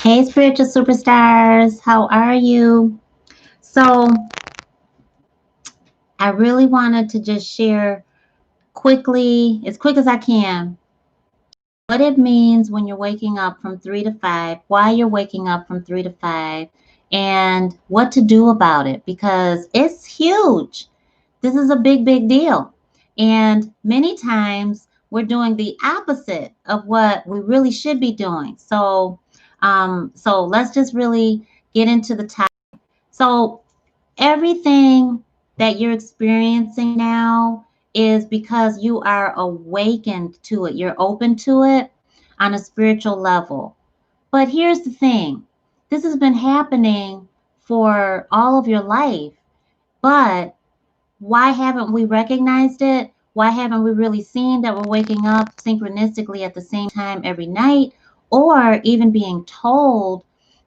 Hey, spiritual superstars, how are you? So, I really wanted to just share quickly, as quick as I can, what it means when you're waking up from 3 to 5, why you're waking up from 3 to 5, and what to do about it because it's huge. This is a big, big deal. And many times we're doing the opposite of what we really should be doing. So let's just really get into the topic. So everything that you're experiencing now is because you are awakened to it. You're open to it on a spiritual level. But here's the thing. This has been happening for all of your life. But why haven't we recognized it? Why haven't we really seen that we're waking up synchronistically at the same time every night, or even being told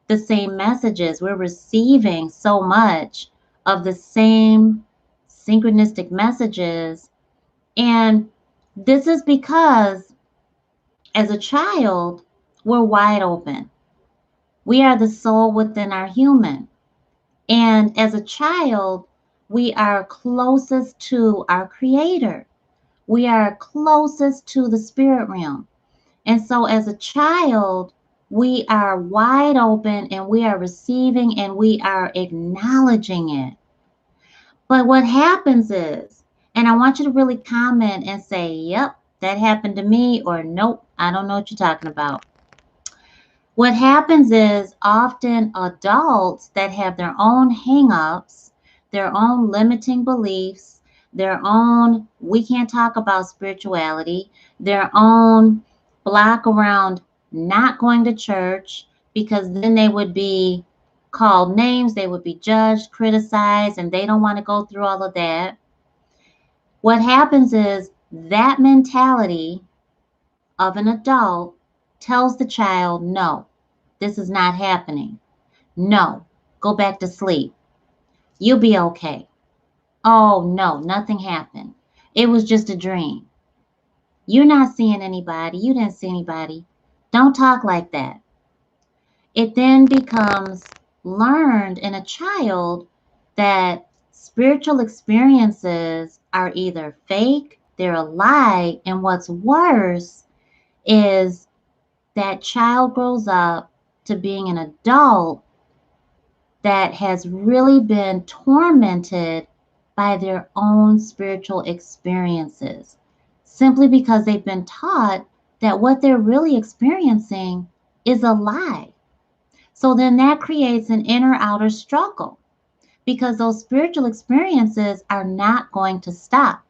the same messages? We're receiving so much of the same synchronistic messages. And this is because as a child, we're wide open. We are the soul within our human. And as a child, we are closest to our creator. We are closest to the spirit realm. And so as a child, we are wide open and we are receiving and we are acknowledging it. But what happens is, and I want you to really comment and say, yep, that happened to me, or nope, I don't know what you're talking about. What happens is often adults that have their own hangups, their own limiting beliefs, their own, we can't talk about spirituality, their own block around not going to church because then they would be called names, they would be judged, criticized, and they don't want to go through all of that. What happens is that mentality of an adult tells the child, no, this is not happening. No, go back to sleep. You'll be okay. Oh, no, nothing happened. It was just a dream. You're not seeing anybody. You didn't see anybody. Don't talk like that. It then becomes learned in a child that spiritual experiences are either fake, they're a lie, and what's worse is that child grows up to being an adult that has really been tormented by their own spiritual experiences simply because they've been taught that what they're really experiencing is a lie. So then that creates an inner outer struggle because those spiritual experiences are not going to stop.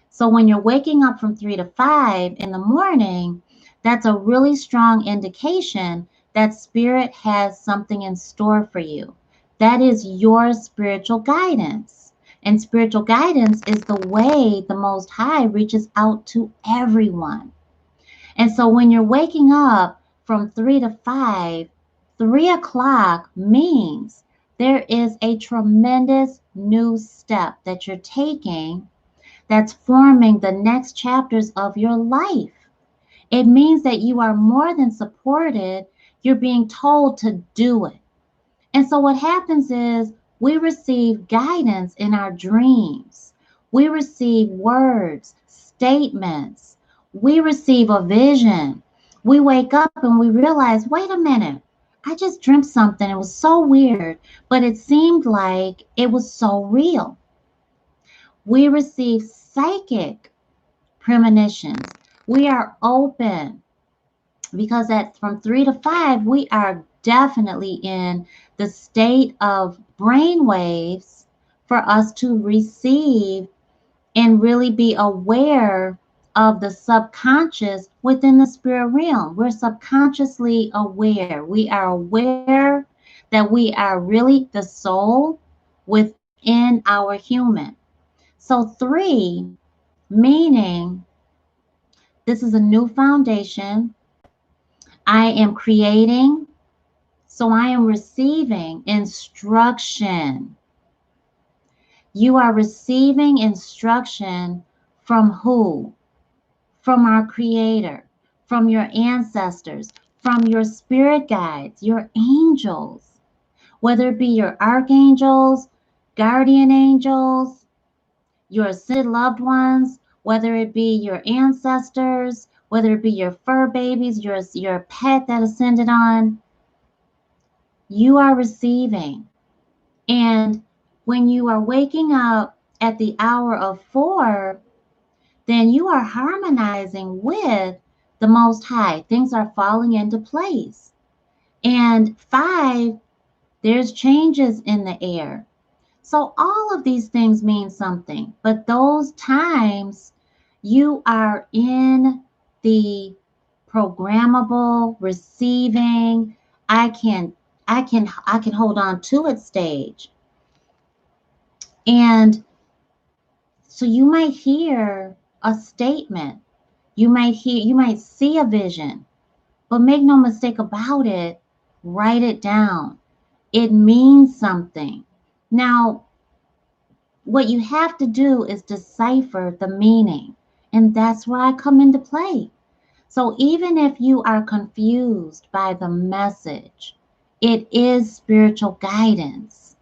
So when you're waking up from 3 to 5 in the morning, that's a really strong indication that spirit has something in store for you. That is your spiritual guidance. And spiritual guidance is the way the Most High reaches out to everyone. And so when you're waking up from 3 to 5, 3 o'clock means there is a tremendous new step that you're taking that's forming the next chapters of your life. It means that you are more than supported, you're being told to do it. And so what happens is we receive guidance in our dreams. We receive words, statements. We receive a vision. We wake up and we realize, wait a minute, I just dreamt something. It was so weird, but it seemed like it was so real. We receive psychic premonitions. We are open because at from 3 to 5 we are definitely in the state of brain waves for us to receive and really be aware of the subconscious within the spirit realm. We're subconsciously aware. We are aware that we are really the soul within our human. So 3 meaning this is a new foundation. I am creating, so I am receiving instruction. You are receiving instruction from who? From our Creator, from your ancestors, from your spirit guides, your angels, whether it be your archangels, guardian angels, your ascended loved ones, whether it be your ancestors, whether it be your fur babies, your pet that ascended on, you are receiving. And when you are waking up at the hour of 4, then you are harmonizing with the Most High. Things are falling into place. And 5, there's changes in the air. So all of these things mean something, but those times you are in the programmable, receiving, I can hold on to it stage. And so you might hear a statement, you might see a vision, but make no mistake about it, write it down. It means something. Now, what you have to do is decipher the meaning, and that's where I come into play. So even if you are confused by the message, it is spiritual guidance.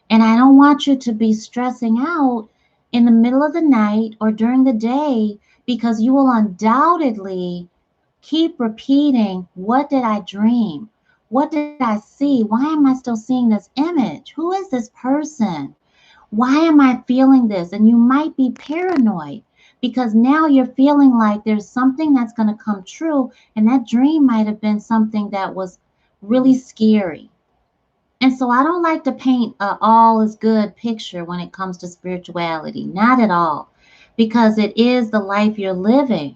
And I don't want you to be stressing out in the middle of the night or during the day, because you will undoubtedly keep repeating, what did I dream? What did I see? Why am I still seeing this image? Who is this person? Why am I feeling this? And you might be paranoid because now you're feeling like there's something that's going to come true, and that dream might have been something that was really scary. And so I don't like to paint a all is good picture when it comes to spirituality, not at all, because it is the life you're living,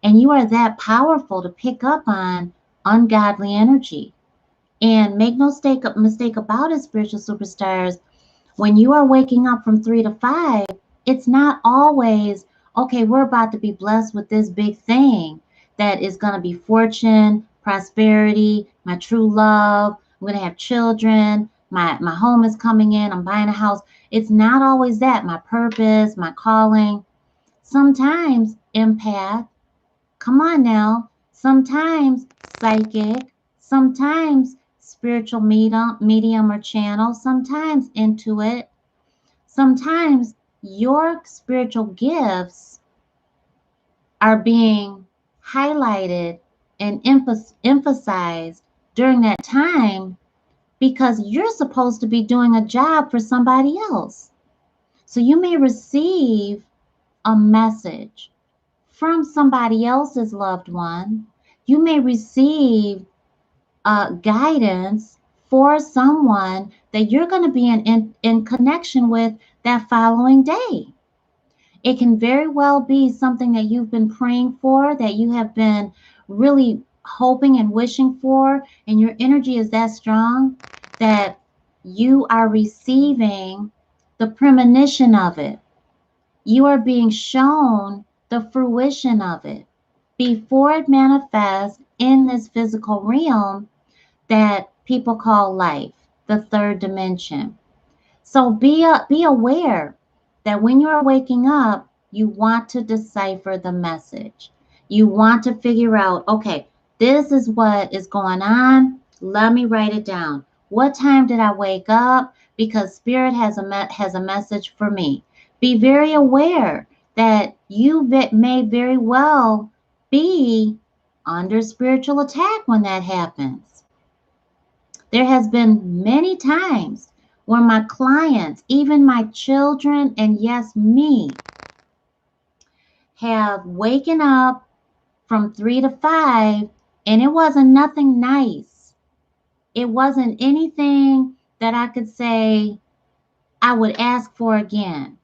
and you are that powerful to pick up on ungodly energy. And make no mistake about it, spiritual superstars, when you are waking up from 3 to 5, it's not always, okay, we're about to be blessed with this big thing that is going to be fortune, prosperity, my true love. I'm going to have children. My home is coming in. I'm buying a house. It's not always that. My purpose, my calling. Sometimes empath. Come on now. Sometimes psychic. Sometimes spiritual medium or channel. Sometimes intuit. Sometimes your spiritual gifts are being highlighted and emphasized during that time because you're supposed to be doing a job for somebody else. So you may receive a message from somebody else's loved one. You may receive guidance for someone that you're going to be in connection with that following day. It can very well be something that you've been praying for, that you have been really hoping and wishing for, and your energy is that strong that you are receiving the premonition of it. You are being shown the fruition of it before it manifests in this physical realm that people call life, the third dimension. So be aware that when you are waking up, you want to decipher the message. You want to figure out, okay, this is what is going on. Let me write it down. What time did I wake up? Because Spirit has a message for me. Be very aware that you may very well be under spiritual attack when that happens. There has been many times where my clients, even my children, and yes, me, have waken up from 3 to 5, and it wasn't nothing nice. It wasn't anything that I could say I would ask for again.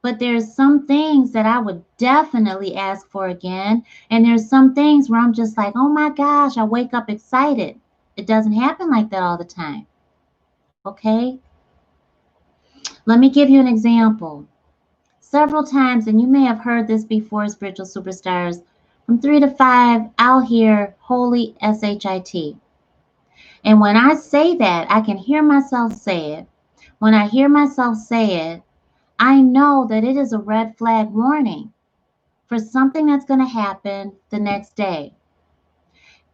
But there's some things that I would definitely ask for again. And there's some things where I'm just like, oh my gosh, I wake up excited. It doesn't happen like that all the time. Okay? Let me give you an example. Several times, and you may have heard this before, spiritual superstars, from 3 to 5, I'll hear holy SHIT. And when I say that, I can hear myself say it. When I hear myself say it, I know that it is a red flag warning for something that's going to happen the next day.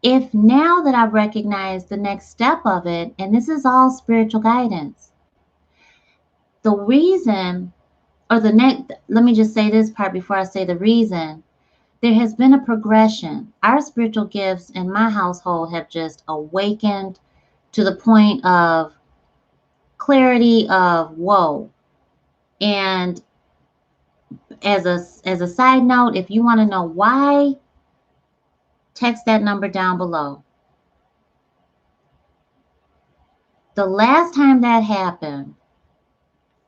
If now that I've recognized the next step of it, and this is all spiritual guidance, the reason, or the next, let me just say this part before I say the reason. There has been a progression. Our spiritual gifts in my household have just awakened to the point of clarity of whoa. And as a side note, if you want to know why, text that number down below. The last time that happened,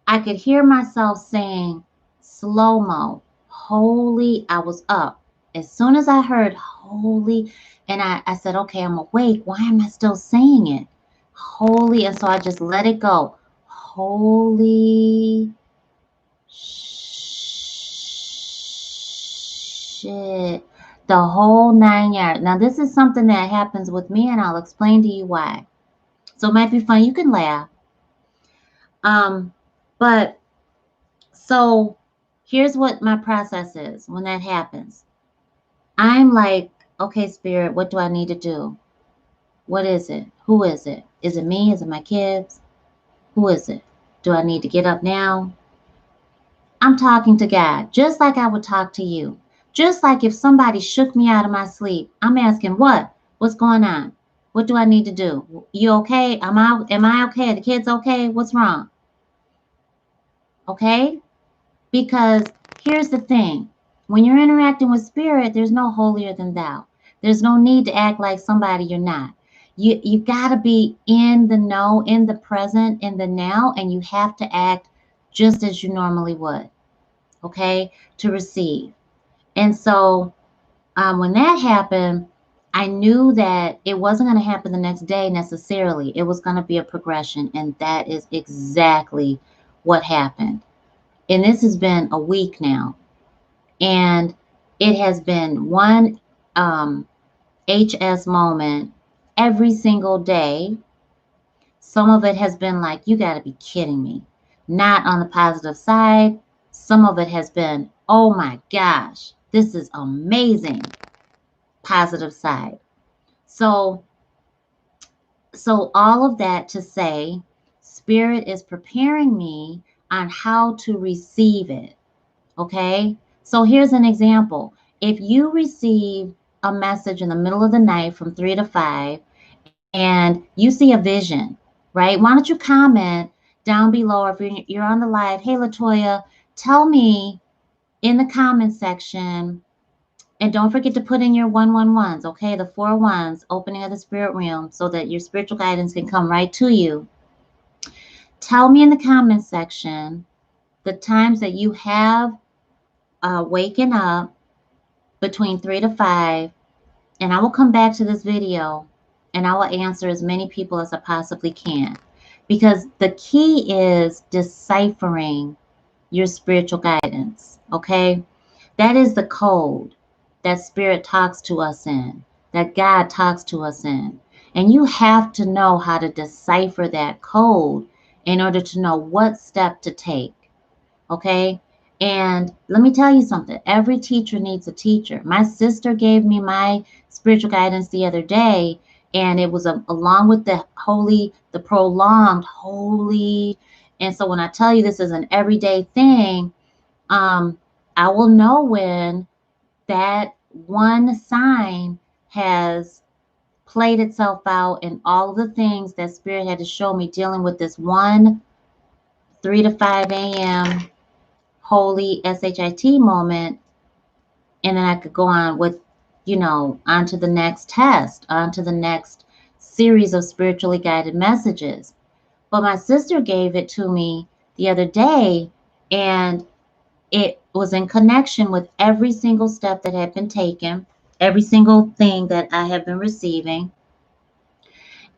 I could hear myself saying slow-mo, holy, I was up. As soon as I heard holy, and I said, okay, I'm awake. Why am I still saying it? Holy, and so I just let it go. Holy shit. The whole 9 yards. Now, this is something that happens with me, and I'll explain to you why. So it might be fun. You can laugh. But so here's what my process is when that happens. I'm like, okay, spirit, what do I need to do? What is it? Who is it? Is it me? Is it my kids? Who is it? Do I need to get up now? I'm talking to God, just like I would talk to you. Just like if somebody shook me out of my sleep, I'm asking, what? What's going on? What do I need to do? You okay? Am I okay? Are the kids okay? What's wrong? Okay? Because here's the thing. When you're interacting with spirit, there's no holier than thou. There's no need to act like somebody you're not. You got to be in the know, in the present, in the now, and you have to act just as you normally would, okay, to receive. And so when that happened, I knew that it wasn't going to happen the next day necessarily. It was going to be a progression, and that is exactly what happened. And this has been a week now. And it has been one HS moment every single day. Some of it has been like, you got to be kidding me. Not on the positive side. Some of it has been, oh my gosh, this is amazing. Positive side. So all of that to say, Spirit is preparing me on how to receive it. Okay? So here's an example. If you receive a message in the middle of the night from 3 to 5 and you see a vision, right? Why don't you comment down below, or if you're on the live, hey, Latoya, tell me in the comment section, and don't forget to put in your 111s, okay? The 4 ones, opening of the spirit realm, so that your spiritual guidance can come right to you. Tell me in the comment section the times that you have waken up between 3 to 5, and I will come back to this video and I will answer as many people as I possibly can, because the key is deciphering your spiritual guidance, okay? That is the code that Spirit talks to us in, that God talks to us in. And you have to know how to decipher that code in order to know what step to take, okay? And let me tell you something. Every teacher needs a teacher. My sister gave me my spiritual guidance the other day, and it was along with the holy, the prolonged holy. And so when I tell you this is an everyday thing, I will know when that one sign has played itself out and all of the things that Spirit had to show me dealing with this one 3 to 5 a.m. holy SHIT moment, and then I could go on with, on to the next test, on to the next series of spiritually guided messages. But my sister gave it to me the other day, and it was in connection with every single step that had been taken, every single thing that I have been receiving.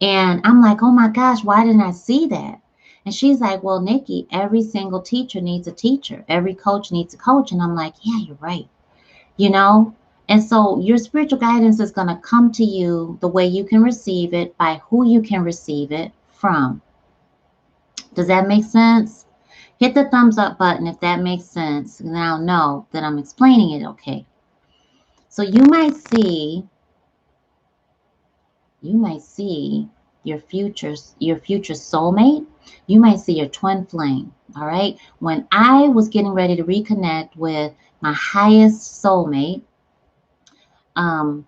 And I'm like, oh my gosh, why didn't I see that? And she's like, well, Nikki, every single teacher needs a teacher. Every coach needs a coach. And I'm like, yeah, you're right. And so your spiritual guidance is going to come to you the way you can receive it, by who you can receive it from. Does that make sense? Hit the thumbs up button if that makes sense, and I'll know that I'm explaining it okay. So you might see you might see your future soulmate. You might see your twin flame. All right. When I was getting ready to reconnect with my highest soulmate, um,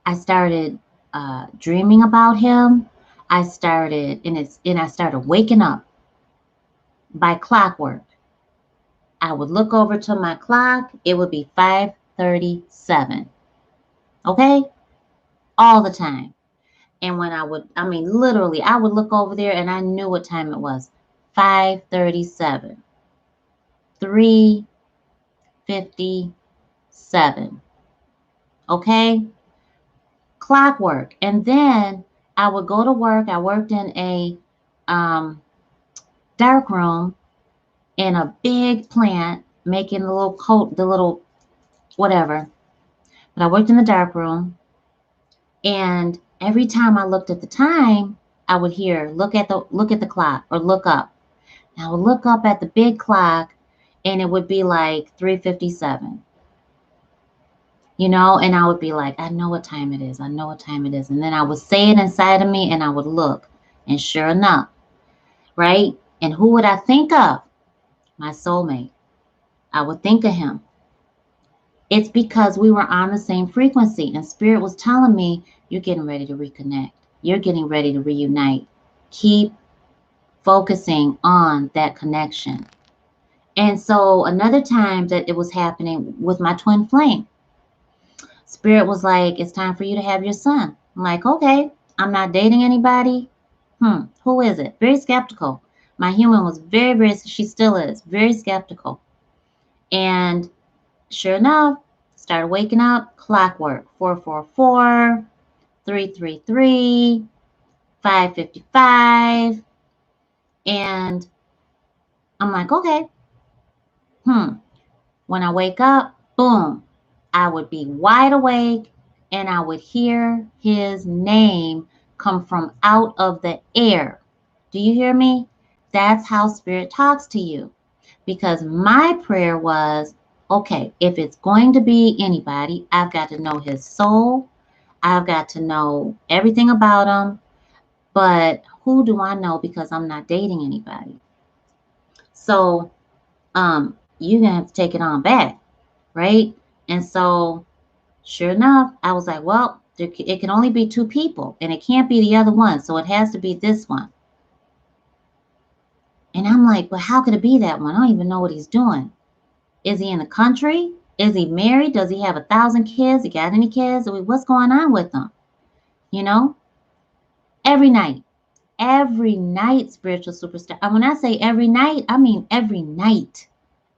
I started dreaming about him. I started waking up by clockwork. I would look over to my clock. It would be 5:37. Okay, all the time. And when I mean, literally, I would look over there and I knew what time it was. 5:37, 3:57. Okay, clockwork. And then I would go to work. I worked in a um, dark room in a big plant making the little coat, the little whatever. But I worked in the dark room, and every time I looked at the time, I would hear, look at the clock or look up. And I would look up at the big clock and it would be like 3:57. And I would be like, I know what time it is. I know what time it is. And then I would say it inside of me and I would look. And sure enough, right? And who would I think of? My soulmate. I would think of him. It's because we were on the same frequency, and Spirit was telling me, you're getting ready to reconnect. You're getting ready to reunite. Keep focusing on that connection. And so another time that it was happening with my twin flame, Spirit was like, it's time for you to have your son. I'm like, okay, I'm not dating anybody. Who is it? Very skeptical. My human was she still is, very skeptical. And sure enough, started waking up, clockwork, 444, 333, 5:55. And I'm like, okay, when I wake up, boom, I would be wide awake and I would hear his name come from out of the air. Do you hear me? That's how Spirit talks to you. Because my prayer was, okay, if it's going to be anybody, I've got to know his soul. I've got to know everything about him. But who do I know, because I'm not dating anybody? So you're going to have to take it on back, right? And so sure enough, I was like, well, it can only be two people and it can't be the other one. So it has to be this one. And I'm like, well, how could it be that one? I don't even know what he's doing. Is he in the country? Is he married? Does he have 1,000 kids? He got any kids? I mean, what's going on with him? You know, every night, spiritual superstar. And when I say every night, I mean every night,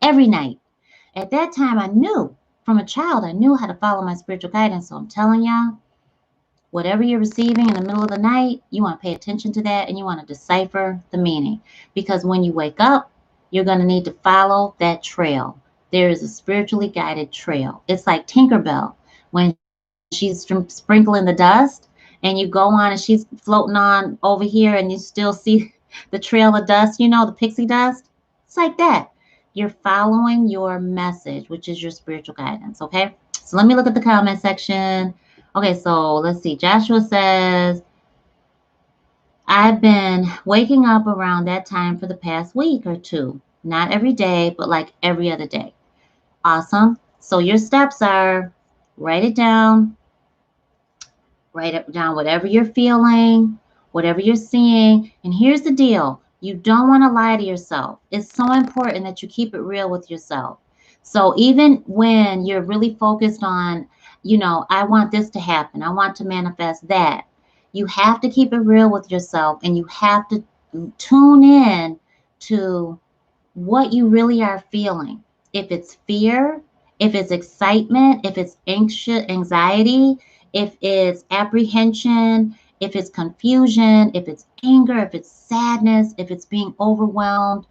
every night. At that time, I knew from a child, I knew how to follow my spiritual guidance. So I'm telling y'all, whatever you're receiving in the middle of the night, you want to pay attention to that and you want to decipher the meaning. Because when you wake up, you're going to need to follow that trail. There is a spiritually guided trail. It's like Tinkerbell when she's sprinkling the dust and you go on and she's floating on over here and you still see the trail of dust, the pixie dust. It's like that. You're following your message, which is your spiritual guidance. Okay. So let me look at the comment section. Okay, so let's see. Joshua says, I've been waking up around that time for the past week or two. Not every day, but like every other day. Awesome. So your steps are write it down. Write it down, whatever you're feeling, whatever you're seeing. And here's the deal. You don't want to lie to yourself. It's so important that you keep it real with yourself. So even when you're really focused on, I want this to happen, I want to manifest that, you have to keep it real with yourself and you have to tune in to what you really are feeling. If it's fear, if it's excitement, if it's anxiety, if it's apprehension, if it's confusion, if it's anger, if it's sadness, if it's being overwhelmed,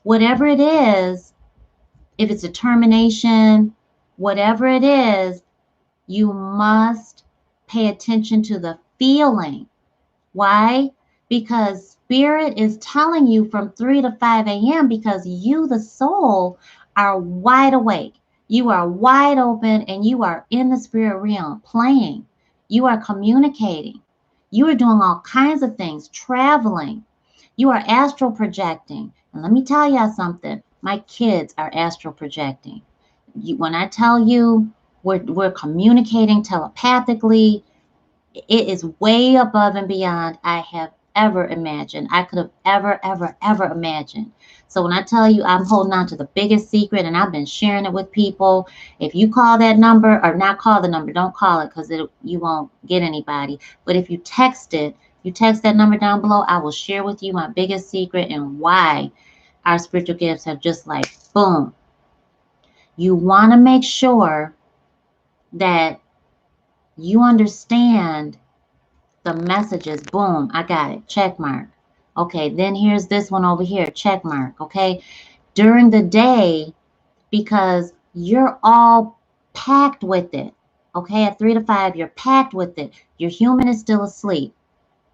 whatever it is, if it's determination, whatever it is, you must pay attention to the feeling. Why? Because Spirit is telling you from 3 to 5 a.m. because you, the soul, are wide awake. You are wide open and you are in the spirit realm playing. You are communicating. You are doing all kinds of things, traveling. You are astral projecting. And let me tell y'all something. My kids are astral projecting. When I tell you we're communicating telepathically, it is way above and beyond I have ever imagined. I could have ever imagined. So when I tell you I'm holding on to the biggest secret and I've been sharing it with people, if you call that number or not call the number, don't call it because you won't get anybody. But if you text it, you text that number down below, I will share with you my biggest secret and why our spiritual gifts have just like boom. You want to make sure that you understand the messages. Boom, I got it. Check mark. Okay, then here's this one over here. Check mark. Okay, during the day, because you're all packed with it. Okay, at 3 to 5, you're packed with it. Your human is still asleep,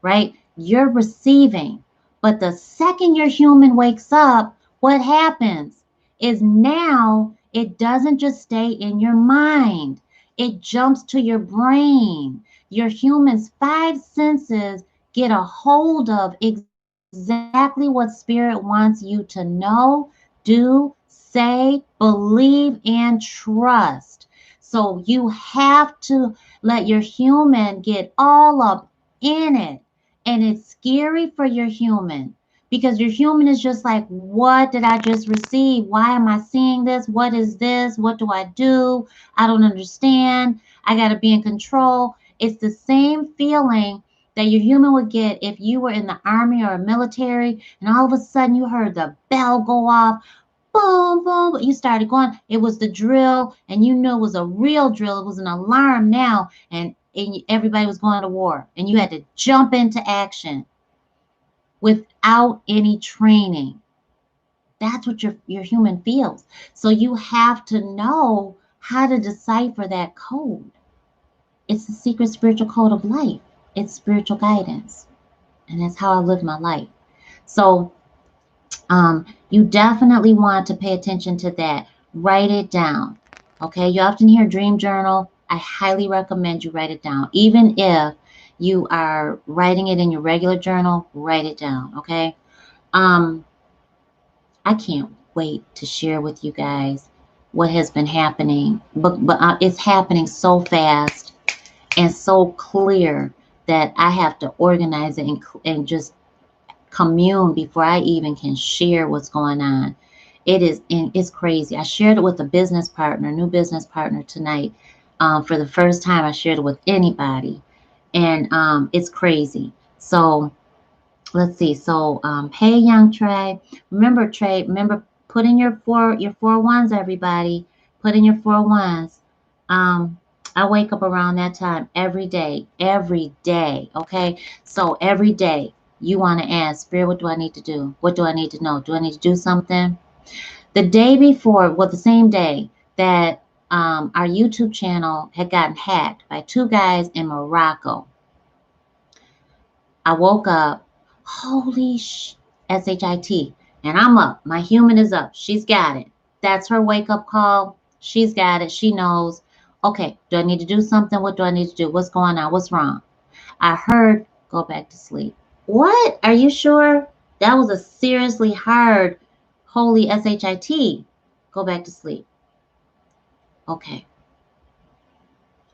right? You're receiving. But the second your human wakes up, what happens is now it doesn't just stay in your mind, it jumps to your brain. Your human's five senses get a hold of exactly what spirit wants you to know, do, say, believe, and trust. So you have to let your human get all up in it. And it's scary for your human because your human is just like, what did I just receive? Why am I seeing this? What is this? What do I do? I don't understand. I got to be in control. It's the same feeling that your human would get if you were in the army or military and all of a sudden you heard the bell go off. Boom, boom. You started going. It was the drill, and you knew it was a real drill. It was an alarm now, and everybody was going to war, and you had to jump into action without any training. That's what your human feels. So you have to know how to decipher that code. It's the secret spiritual code of life. It's spiritual guidance, and that's how I live my life. So you definitely want to pay attention to that. Write it down. Okay, you often hear dream journal. I highly recommend you write it down. Even if you are writing it in your regular journal, write it down. Okay. Um, I can't wait to share with you guys what has been happening, but it's happening so fast and so clear that I have to organize it and just commune before I even can share what's going on. It's crazy. I shared it with a business partner, new business partner tonight. For the first time, I shared it with anybody, and it's crazy. So let's see. So hey, young Trey, remember Trey, remember put in your four ones, everybody. Put in your four ones. Um, I wake up around that time every day, every day. Okay, so every day you want to ask Spirit, what do I need to do? What do I need to know? Do I need to do something? The day before, well, the same day that our YouTube channel had gotten hacked by two guys in Morocco, I woke up, holy SHIT, and I'm up. My human is up. She's got it. That's her wake up call. She's got it. She knows. Okay, do I need to do something? What do I need to do? What's going on? What's wrong? I heard go back to sleep. What? Are you sure? That was a seriously hard, holy SHIT. Go back to sleep. Okay.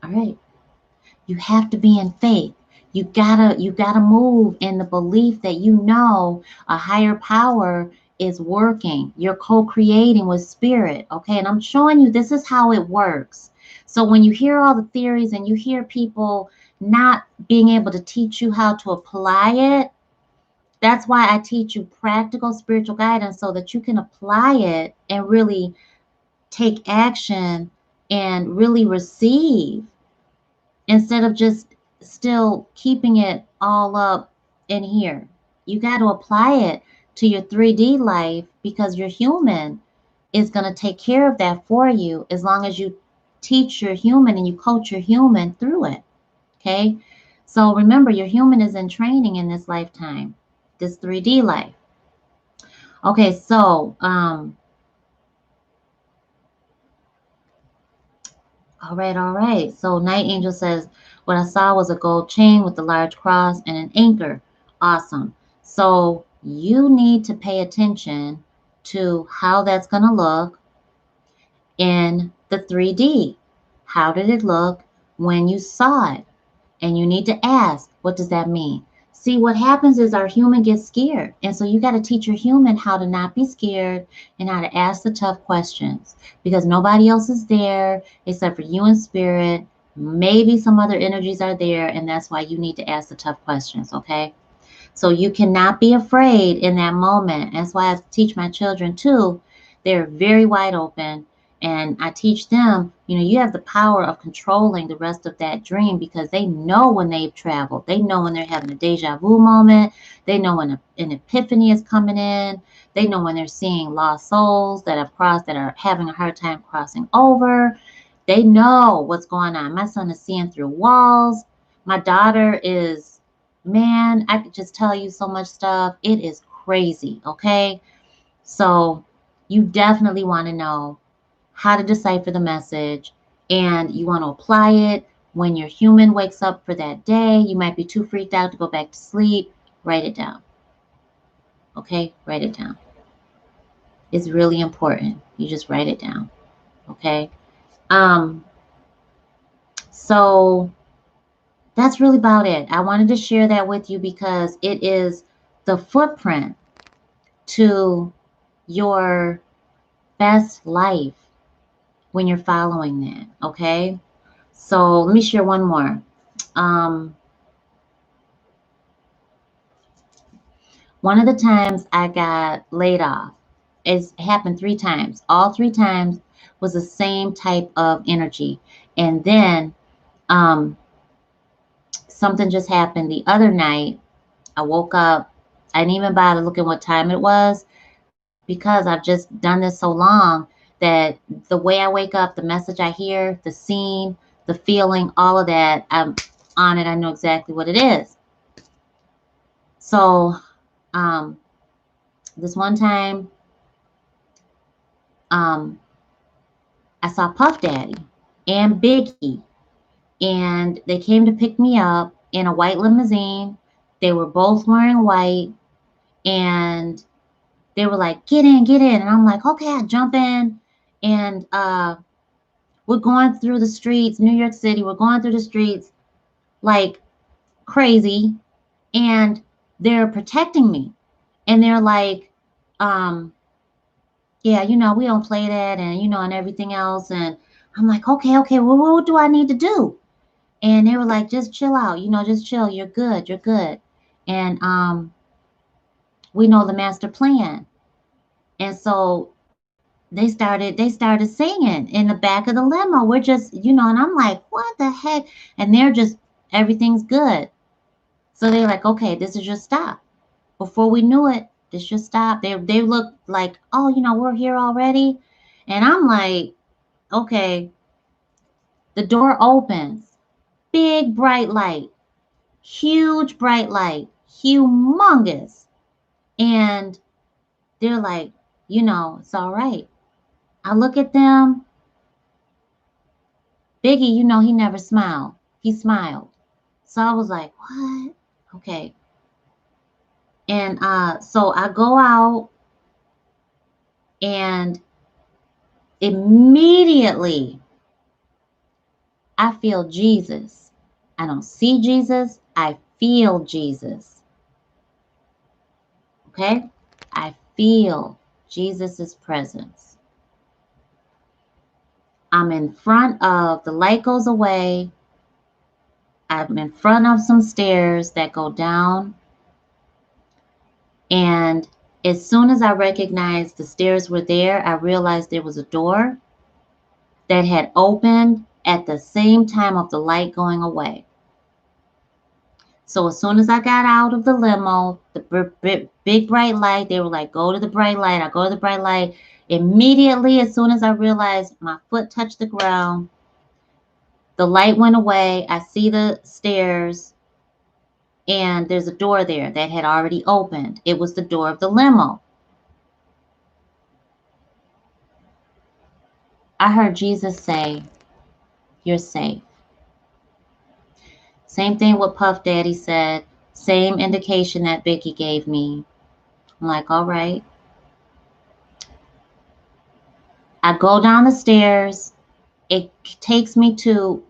All right. You have to be in faith. You gotta move in the belief that you know a higher power is working. You're co-creating with spirit. Okay. And I'm showing you this is how it works. So when you hear all the theories and you hear people not being able to teach you how to apply it, that's why I teach you practical spiritual guidance so that you can apply it and really take action and really receive instead of just still keeping it all up in here. You got to apply it to your 3D life because your human is going to take care of that for you as long as you teach your human and you coach your human through it. Okay. So remember, your human is in training in this lifetime, this 3D life. Okay. So, All right, all right. So Night Angel says, what I saw was a gold chain with a large cross and an anchor. Awesome. So you need to pay attention to how that's going to look in the 3D. How did it look when you saw it? And you need to ask, what does that mean? See, what happens is our human gets scared. And so you got to teach your human how to not be scared and how to ask the tough questions because nobody else is there except for you and spirit. Maybe some other energies are there, and that's why you need to ask the tough questions, okay? So you cannot be afraid in that moment. That's why I teach my children too. They're very wide open. And I teach them, you have the power of controlling the rest of that dream because they know when they've traveled. They know when they're having a deja vu moment. They know when an epiphany is coming in. They know when they're seeing lost souls that have crossed, that are having a hard time crossing over. They know what's going on. My son is seeing through walls. My daughter is, man, I could just tell you so much stuff. It is crazy, okay? So you definitely want to know how to decipher the message, and you want to apply it when your human wakes up for that day. You might be too freaked out to go back to sleep. Write it down, okay? Write it down. It's really important. You just write it down, okay? Um, so that's really about it. I wanted to share that with you because it is the footprint to your best life when you're following that, okay? So let me share one more. Um, one of the times I got laid off, it happened 3 times. All 3 times was the same type of energy. And then um, something just happened the other night. I woke up. I didn't even bother looking what time it was because I've just done this so long that the way I wake up, the message I hear, the scene, the feeling, all of that, I'm on it. I know exactly what it is. So um, this one time, um, I saw Puff Daddy and Biggie, and they came to pick me up in a white limousine. They were both wearing white, and they were like, get in. And I'm like, okay, I jump in. And we're going through the streets, New York City. We're going through the streets like crazy. And they're protecting me. And they're like, um, yeah, we don't play that and, and everything else. And I'm like, okay, well, what do I need to do? And they were like, just chill out, just chill. You're good. You're good. And we know the master plan. And so they started singing in the back of the limo. We're just, and I'm like, what the heck? And they're just, everything's good. So they're like, okay, this is your stop. Before we knew it, this just stopped. They looked like, oh, we're here already. And I'm like, okay. The door opens. Big bright light. Huge bright light. Humongous. And they're like, it's all right. I look at them. Biggie, he never smiled. He smiled. So I was like, what? Okay. And so I go out and immediately I feel Jesus. I don't see Jesus. I feel Jesus. Okay? I feel Jesus' presence. I'm in front of, the light goes away. I'm in front of some stairs that go down. And as soon as I recognized the stairs were there, I realized there was a door that had opened at the same time of the light going away. So as soon as I got out of the limo, the big bright light, they were like, go to the bright light. I go to the bright light. Immediately, as soon as I realized my foot touched the ground, the light went away. I see the stairs, and there's a door there that had already opened. It was the door of the limo. I heard Jesus say, you're safe. Same thing what Puff Daddy said. Same indication that Vicky gave me. I'm like, all right. I go down the stairs. It takes me to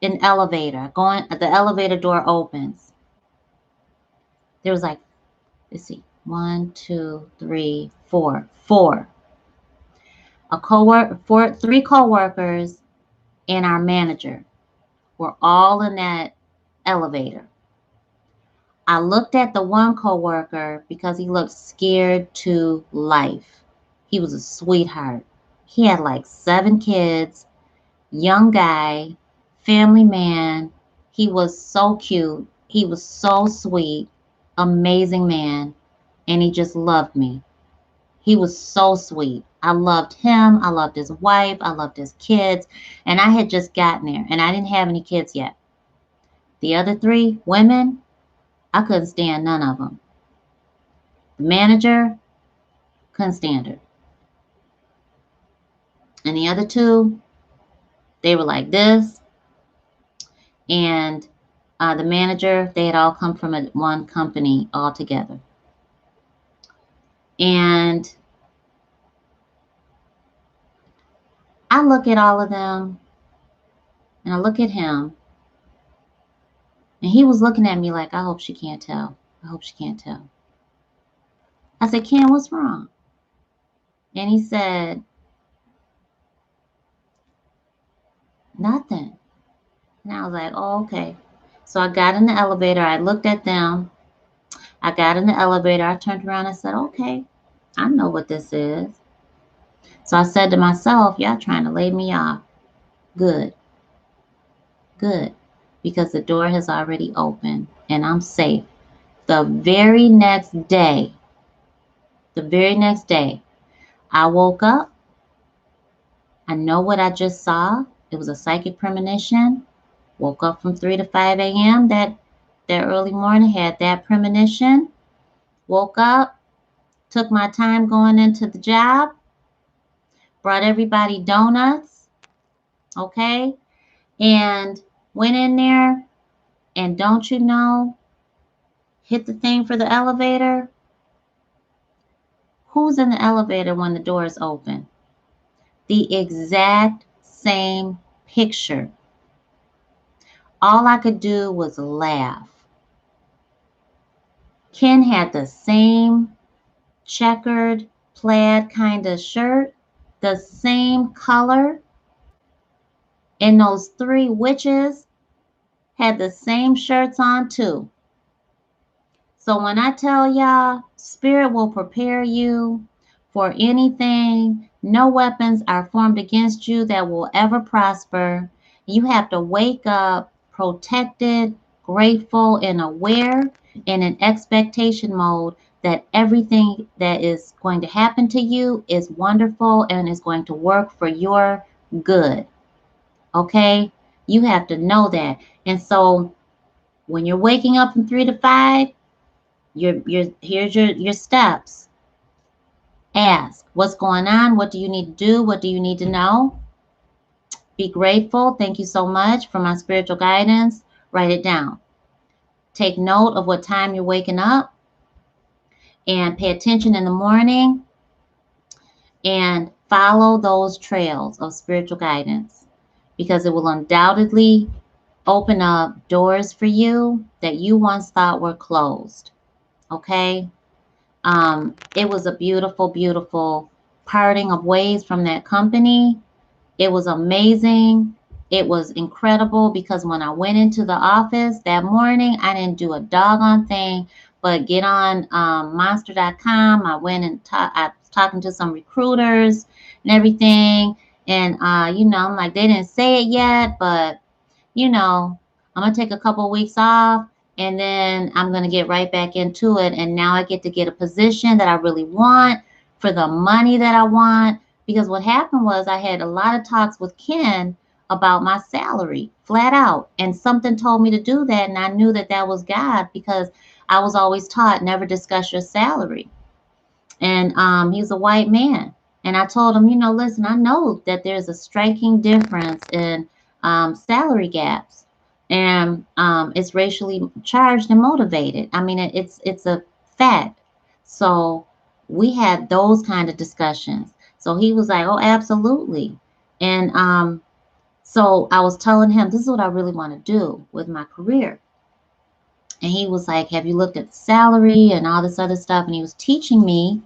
an elevator. The elevator door opens. There was like, let's see, 1, 2, 3, 4. 4. Three co-workers and our manager were all in that elevator. I looked at the one co-worker because he looked scared to life. He was a sweetheart. He had like 7 kids, young guy, family man. He was so cute. He was so sweet, amazing man, and he just loved me. He was so sweet. I loved him. I loved his wife. I loved his kids. And I had just gotten there, and I didn't have any kids yet. The other 3 women, I couldn't stand none of them. The manager, couldn't stand her. And the other 2, they were like this. And the manager, they had all come from one company all together. And I look at all of them, and I look at him, and he was looking at me like, I hope she can't tell. I hope she can't tell. I said, Ken, what's wrong? And he said, nothing. And I was like, oh, okay. So I got in the elevator. I looked at them. I got in the elevator. I turned around and said, okay, I know what this is. So I said to myself, y'all trying to lay me off. Good. Good. Because the door has already opened and I'm safe. The very next day, I woke up. I know what I just saw. It was a psychic premonition. Woke up from 3 to 5 a.m. that early morning, had that premonition. Woke up, took my time going into the job, brought everybody donuts, okay? And went in there, and don't you know, hit the thing for the elevator. Who's in the elevator when the doors open? The exact same picture. All I could do was laugh. Ken had the same checkered plaid kind of shirt, the same color, and those 3 witches had the same shirts on too. So when I tell y'all, Spirit will prepare you for anything. No weapons are formed against you that will ever prosper. You have to wake up protected, grateful, and aware, in an expectation mode that everything that is going to happen to you is wonderful and is going to work for your good. Okay? You have to know that. And so when you're waking up from 3 to 5, here's your steps. Ask, what's going on? What do you need to do? What do you need to know? Be grateful. Thank you so much for my spiritual guidance. Write it down. Take note of what time you're waking up, and pay attention in the morning, and follow those trails of spiritual guidance, because it will undoubtedly open up doors for you that you once thought were closed. Okay? It was a beautiful, beautiful parting of ways from that company. It was amazing. It was incredible, because when I went into the office that morning, I didn't do a doggone thing but get on monster.com. I went and I was talking to some recruiters and everything. And, I'm like, they didn't say it yet, but, I'm going to take a couple of weeks off, and then I'm going to get right back into it. And now I get to get a position that I really want for the money that I want. Because what happened was I had a lot of talks with Ken about my salary, flat out. And something told me to do that. And I knew that that was God, because I was always taught never discuss your salary. And he's a white man. And I told him, listen, I know that there's a striking difference in salary gaps, and it's racially charged and motivated. I mean, it's a fact. So we had those kind of discussions. So he was like, "Oh, absolutely," and so I was telling him this is what I really want to do with my career. And he was like, "Have you looked at the salary and all this other stuff?" And he was teaching me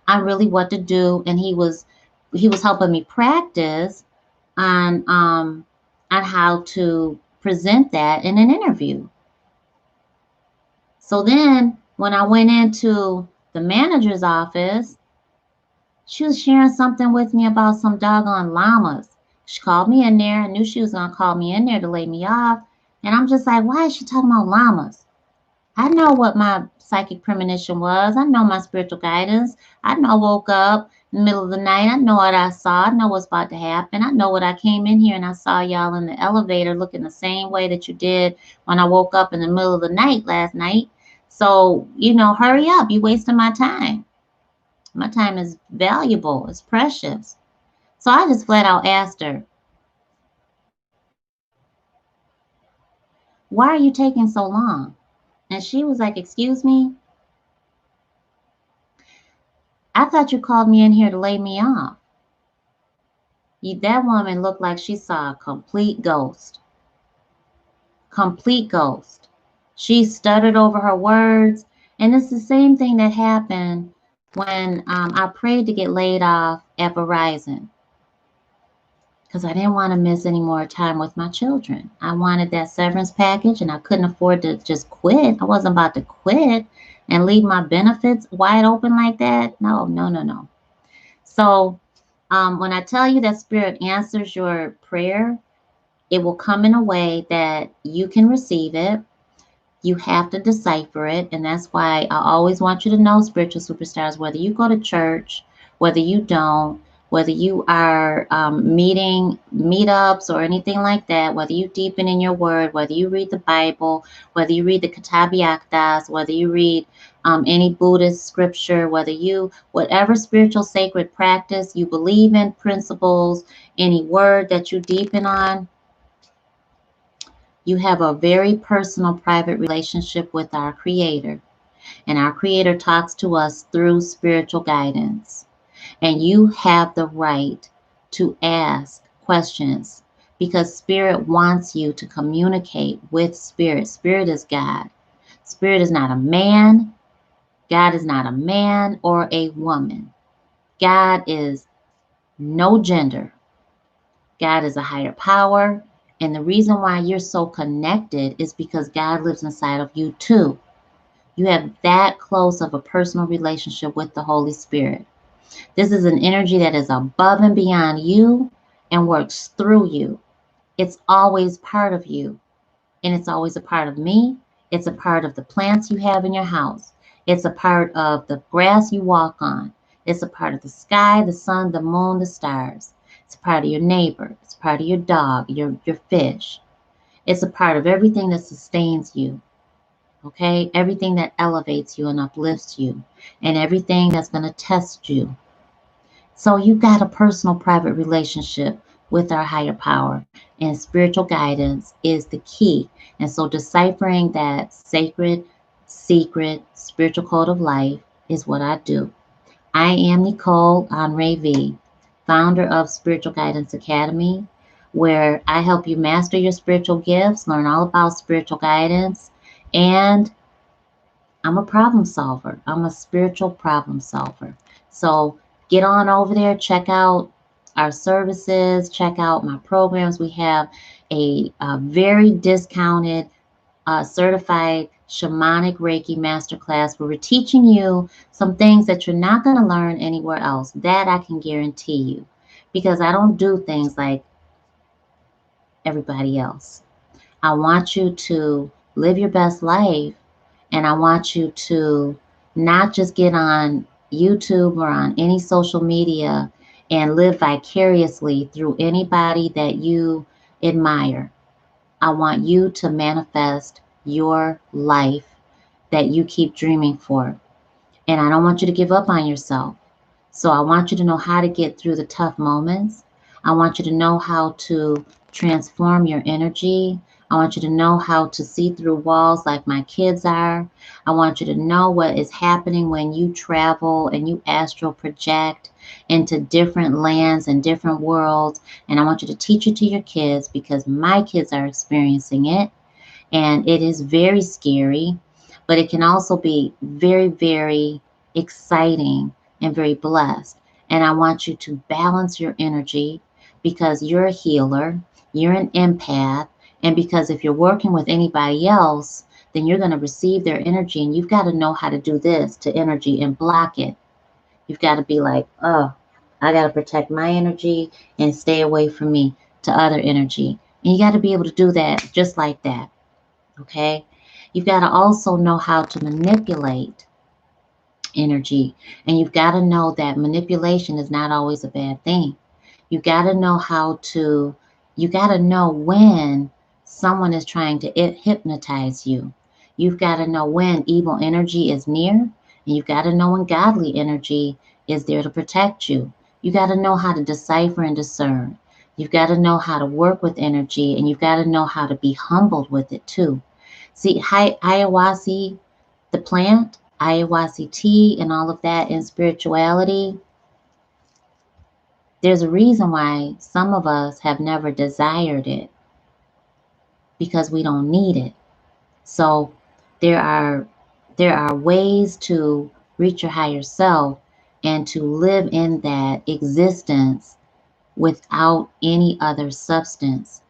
on really what to do. And he was helping me practice on how to present that in an interview. So then when I went into the manager's office, she was sharing something with me about some doggone llamas. She called me in there. I knew she was gonna call me in there to lay me off. And I'm just like, why is she talking about llamas? I know what my psychic premonition was. I know my spiritual guidance. I know I woke up in the middle of the night. I know what I saw. I know what's about to happen. I know what I came in here and I saw y'all in the elevator looking the same way that you did when I woke up in the middle of the night last night. So, hurry up. You're wasting my time. My time is valuable. It's precious. So I just flat out asked her, why are you taking so long? And she was like, excuse me? I thought you called me in here to lay me off. That woman looked like she saw a complete ghost. Complete ghost. She stuttered over her words. And it's the same thing that happened when I prayed to get laid off at Verizon, because I didn't want to miss any more time with my children. I wanted that severance package and I couldn't afford to just quit. I wasn't about to quit and leave my benefits wide open like that. No, no, no, no. So when I tell you that Spirit answers your prayer, it will come in a way that you can receive it. You have to decipher it. And that's why I always want you to know, spiritual superstars, whether you go to church, whether you don't, whether you are meeting meetups or anything like that, whether you deepen in your word, whether you read the Bible, whether you read the Katabiaktas, whether you read any Buddhist scripture, whatever spiritual sacred practice you believe in, principles, any word that you deepen on, you have a very personal, private relationship with our Creator. And our Creator talks to us through spiritual guidance. And you have the right to ask questions because Spirit wants you to communicate with Spirit. Spirit is God. Spirit is not a man. God is not a man or a woman. God is no gender. God is a higher power. And the reason why you're so connected is because God lives inside of you too. You have that close of a personal relationship with the Holy Spirit. This is an energy that is above and beyond you and works through you. It's always part of you, and it's always a part of me. It's a part of the plants you have in your house. It's a part of the grass you walk on. It's a part of the sky, the sun, the moon, the stars. It's a part of your neighbor. It's a part of your dog, your fish. It's a part of everything that sustains you. Okay? Everything that elevates you and uplifts you, and everything that's going to test you. So you've got a personal, private relationship with our higher power, and spiritual guidance is the key. And so deciphering that sacred, secret, spiritual code of life is what I do. I am Nicole Anre'V, founder of Spiritual Guidance Academy, where I help you master your spiritual gifts, learn all about spiritual guidance, and I'm a problem solver. I'm a spiritual problem solver. So get on over there, check out our services, check out my programs. We have a very discounted certified shamanic Reiki masterclass where we're teaching you some things that you're not going to learn anywhere else. That I can guarantee you, because I don't do things like everybody else. I want you to live your best life, and I want you to not just get on YouTube or on any social media and live vicariously through anybody that you admire. I want you to manifest your life that you keep dreaming for. And I don't want you to give up on yourself. So I want you to know how to get through the tough moments. I want you to know how to transform your energy. I want you to know how to see through walls like my kids are. I want you to know what is happening when you travel and you astral project into different lands and different worlds. And I want you to teach it to your kids because my kids are experiencing it. And it is very scary, but it can also be very, very exciting and very blessed. And I want you to balance your energy because you're a healer, you're an empath, and because if you're working with anybody else, then you're going to receive their energy, and you've got to know how to do this to energy and block it. You've got to be like, oh, I got to protect my energy and stay away from me to other energy. And you got to be able to do that just like that. Okay, you've got to also know how to manipulate energy, and you've got to know that manipulation is not always a bad thing. You got to know how to, you got to know when someone is trying to hypnotize you. You've got to know when evil energy is near, and you've got to know when godly energy is there to protect you. You got to know how to decipher and discern. You've got to know how to work with energy, and you've got to know how to be humbled with it too. See, ayahuasca, the plant, ayahuasca tea, and all of that in spirituality, there's a reason why some of us have never desired it because we don't need it. So there are ways to reach your higher self and to live in that existence without any other substance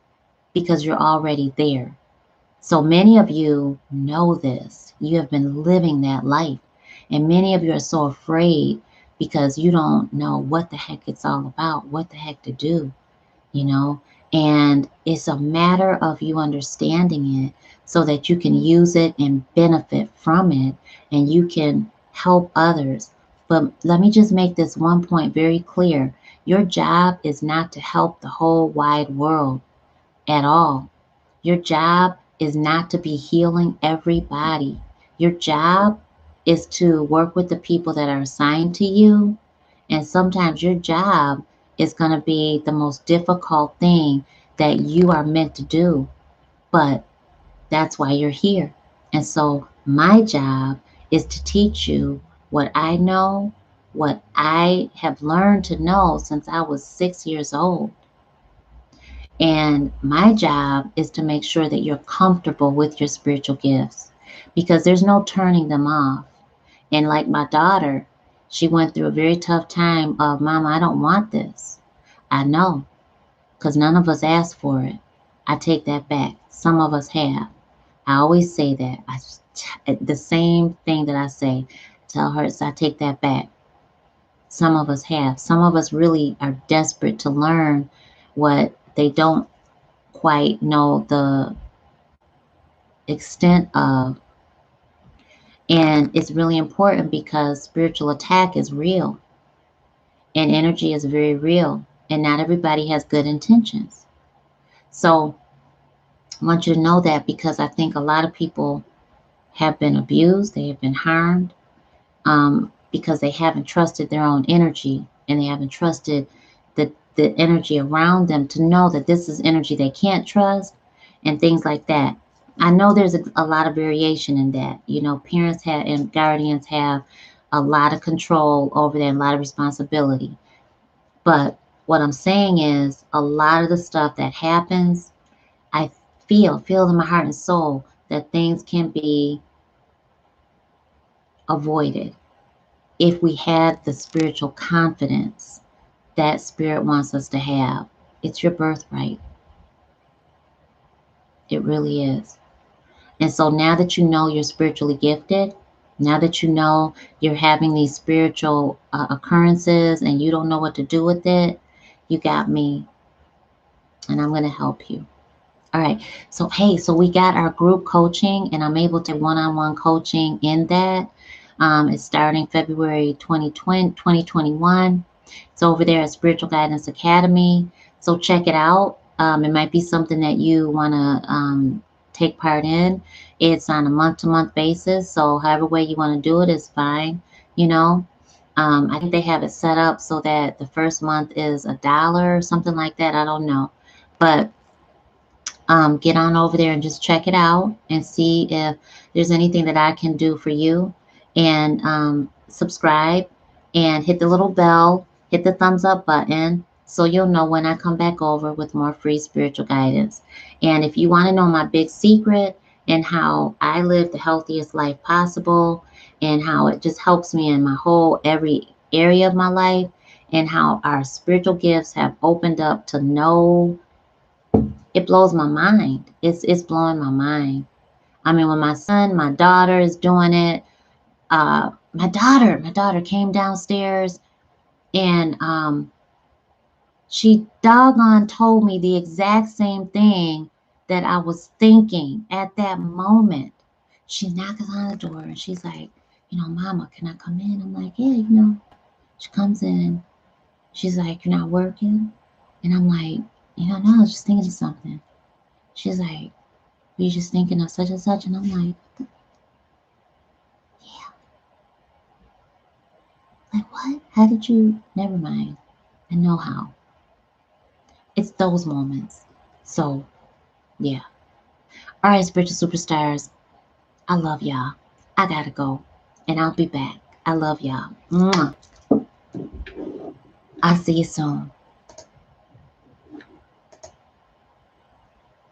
because you're already there. So many of you know this. You have been living that life. And many of you are so afraid because you don't know what the heck it's all about, what the heck to do, you know. And it's a matter of you understanding it so that you can use it and benefit from it and you can help others. But let me just make this one point very clear. Your job is not to help the whole wide world at all. Your job is not to be healing everybody. Your job is to work with the people that are assigned to you. And sometimes your job is going to be the most difficult thing that you are meant to do. But that's why you're here. And so my job is to teach you what I know, what I have learned to know since I was 6 years old. And my job is to make sure that you're comfortable with your spiritual gifts because there's no turning them off. And like my daughter, she went through a very tough time of, Mama, I don't want this. I know, because none of us asked for it. I take that back. Some of us have. I always say that. The same thing that I say, tell her, so I take that back. Some of us have. Some of us really are desperate to learn what they don't quite know the extent of. And it's really important because spiritual attack is real and energy is very real. And not everybody has good intentions. So I want you to know that because I think a lot of people have been abused, they have been harmed because they haven't trusted their own energy and they haven't trusted the energy around them to know that this is energy they can't trust and things like that. I know there's a lot of variation in that. You know, parents have and guardians have a lot of control over that, a lot of responsibility. But what I'm saying is a lot of the stuff that happens, I feel in my heart and soul that things can be avoided if we had the spiritual confidence that spirit wants us to have. It's your birthright. It really is. And so now that you know you're spiritually gifted, now that you know you're having these spiritual occurrences and you don't know what to do with it, you got me and I'm going to help you. All right. So, hey, so we got our group coaching and I'm able to one-on-one coaching in that. It's starting February 2021. It's over there at Spiritual Guidance Academy. So check it out. It might be something that you want to take part in. It's on a month-to-month basis. So however way you want to do it is fine. You know, I think they have it set up so that the first month is $1 or something like that. I don't know. But get on over there and just check it out and see if there's anything that I can do for you. And subscribe and hit the little bell, hit the thumbs up button so you'll know when I come back over with more free spiritual guidance. And if you want to know my big secret and how I live the healthiest life possible and how it just helps me in my whole every area of my life and how our spiritual gifts have opened up to know, it blows my mind. It's blowing my mind. I mean, when my daughter is doing it, my daughter came downstairs and she doggone told me the exact same thing that I was thinking at that moment. She knocks on the door and she's like, Mama, can I come in? I'm like, yeah. She comes in. She's like, you're not working? And I'm like, no, I was just thinking of something. She's like, were you just thinking of such and such? And I'm like, yeah. Like, what? How did you? Never mind. I know how. It's those moments. So, yeah. All right, spiritual superstars. I love y'all. I gotta go. And I'll be back. I love y'all. Mwah. I'll see you soon.